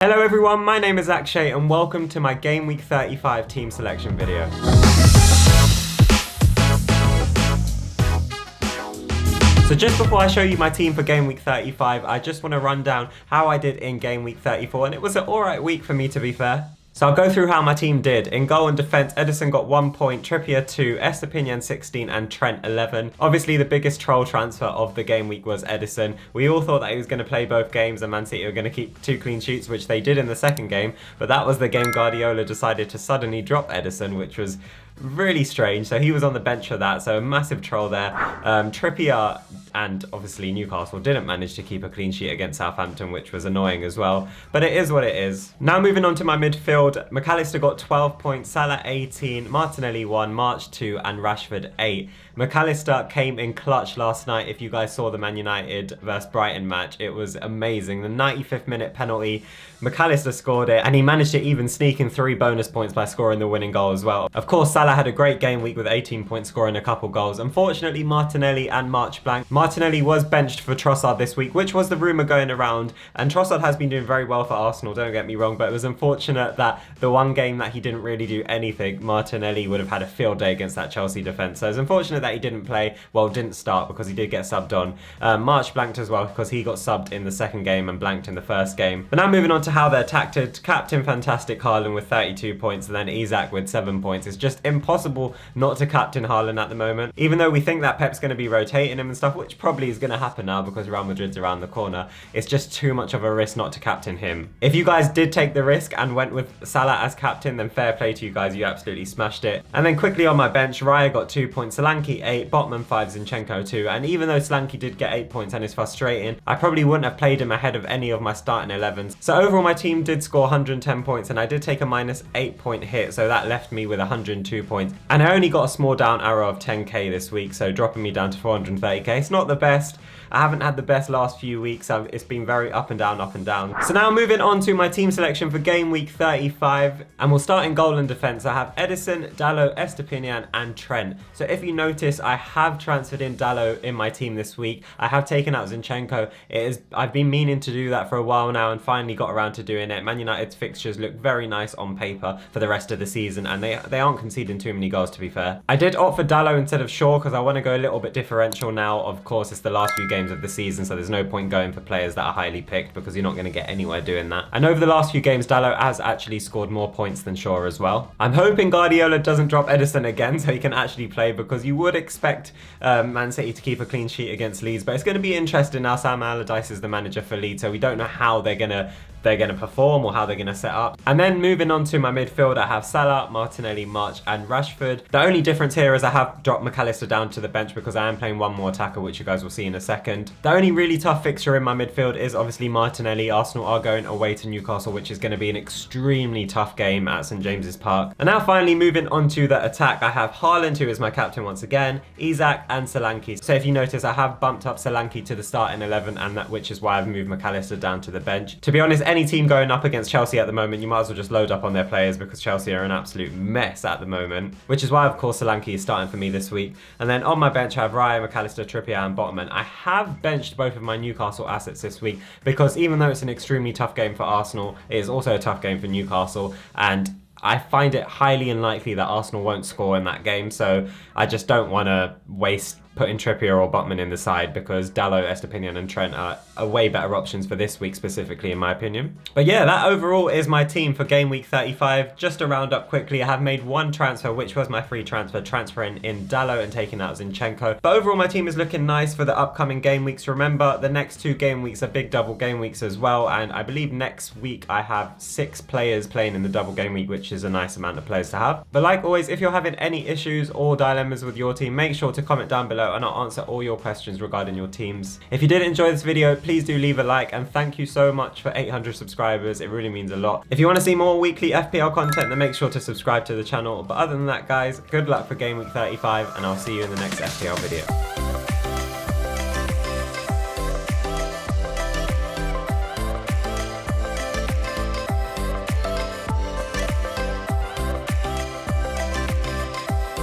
Hello everyone, my name is Akshay and welcome to my Game Week 35 team selection video. So just before I show you my team for Game Week 35, I just want to run down how I did in Game Week 34, and it was an alright week for me, to be fair. So I'll go through how my team did. In goal and defence, Edison got 1 point, Trippier 2, Estepinian 16 and Trent 11. Obviously the biggest troll transfer of the game week was Edison. We all thought that he was going to play both games and Man City were going to keep 2 clean sheets, which they did in the second game, but that was the game Guardiola decided to suddenly drop Edison, which was really strange. So he was on the bench for that, so a massive troll there. Trippier and obviously Newcastle didn't manage to keep a clean sheet against Southampton, which was annoying as well, but it is what it is. Now moving on to my midfield, McAllister got 12 points, Salah 18, Martinelli 1, March 2 and Rashford 8. McAllister came in clutch last night. If you guys saw the Man United versus Brighton match, it was amazing. The 95th minute penalty, McAllister scored it, and he managed to even sneak in 3 bonus points by scoring the winning goal as well. Of course, Salah had a great game week with 18 points, scoring a couple goals. Unfortunately, Martinelli and March blank. Martinelli was benched for Trossard this week, which was the rumour going around, and Trossard has been doing very well for Arsenal, don't get me wrong, but it was unfortunate that the one game that he didn't really do anything, Martinelli would have had a field day against that Chelsea defence. So it's unfortunate that he didn't play, well, didn't start, because he did get subbed on. March blanked as well because he got subbed in the second game and blanked in the first game. But now moving on to how they're tacted. Captain Fantastic Haaland with 32 points and then Isak with 7 points. It's just impossible not to captain Haaland at the moment. Even though we think that Pep's going to be rotating him and stuff, which probably is going to happen now because Real Madrid's around the corner, it's just too much of a risk not to captain him. If you guys did take the risk and went with Salah as captain, then fair play to you guys, you absolutely smashed it. And then quickly on my bench, Raya got 2 points, Solanke 8, Botman 5, Zinchenko 2, and even though Solanke did get 8 points and is frustrating, I probably wouldn't have played him ahead of any of my starting 11s. So overall my team did score 110 points and I did take a -8 point hit, so that left me with 102 points. And I only got a small down arrow of 10k this week, so dropping me down to 430k. It's not the best. I haven't had the best last few weeks. It's been very up and down, up and down. So now moving on to my team selection for Game Week 35, and we'll start in goal and defence. I have Edison, Dalot, Estepinian and Trent. So if you notice, I have transferred in Dalot in my team this week. I have taken out Zinchenko. I've been meaning to do that for a while now and finally got around to doing it. Man United's fixtures look very nice on paper for the rest of the season, and they aren't conceding too many goals, to be fair. I did opt for Dalot instead of Shaw because I want to go a little bit differential now. Of course, it's the last few games of the season, so there's no point going for players that are highly picked because you're not going to get anywhere doing that. And over the last few games, Dalot has actually scored more points than Shaw as well. I'm hoping Guardiola doesn't drop Edison again so he can actually play, because you would expect Man City to keep a clean sheet against Leeds, but it's going to be interesting now. Sam Allardyce is the manager for Leeds, so we don't know how they're going to perform or how they're going to set up. And then moving on to my midfield, I have Salah, Martinelli, March and Rashford. The only difference here is I have dropped McAllister down to the bench because I am playing one more attacker, which you guys will see in a second. The only really tough fixture in my midfield is obviously Martinelli. Arsenal are going away to Newcastle, which is going to be an extremely tough game at St James's Park. And now finally moving on to the attack, I have Haaland, who is my captain once again, Isak and Solanke. So if you notice, I have bumped up Solanke to the starting 11, and which is why I've moved McAllister down to the bench. To be honest, any team going up against Chelsea at the moment, you might as well just load up on their players because Chelsea are an absolute mess at the moment, which is why of course Solanke is starting for me this week. And then on my bench I have Raya, McAllister, Trippier and Botman. I have benched both of my Newcastle assets this week because even though it's an extremely tough game for Arsenal, it is also a tough game for Newcastle, and I find it highly unlikely that Arsenal won't score in that game, so I just don't want to waste putting Trippier or Botman in the side because Dalot, Estepinian and Trent are way better options for this week specifically, in my opinion. But yeah, that overall is my team for Game Week 35. Just to round up quickly, I have made one transfer, which was my free transfer, transferring in Dalot and taking out Zinchenko. But overall, my team is looking nice for the upcoming game weeks. Remember, the next 2 game weeks are big double game weeks as well, and I believe next week I have 6 players playing in the double game week, which is a nice amount of players to have. But like always, if you're having any issues or dilemmas with your team, make sure to comment down below and I'll answer all your questions regarding your teams. If you did enjoy this video, please do leave a like, and thank you so much for 800 subscribers. It really means a lot. If you want to see more weekly FPL content, then make sure to subscribe to the channel. But other than that, guys, good luck for Game Week 35 and I'll see you in the next FPL video.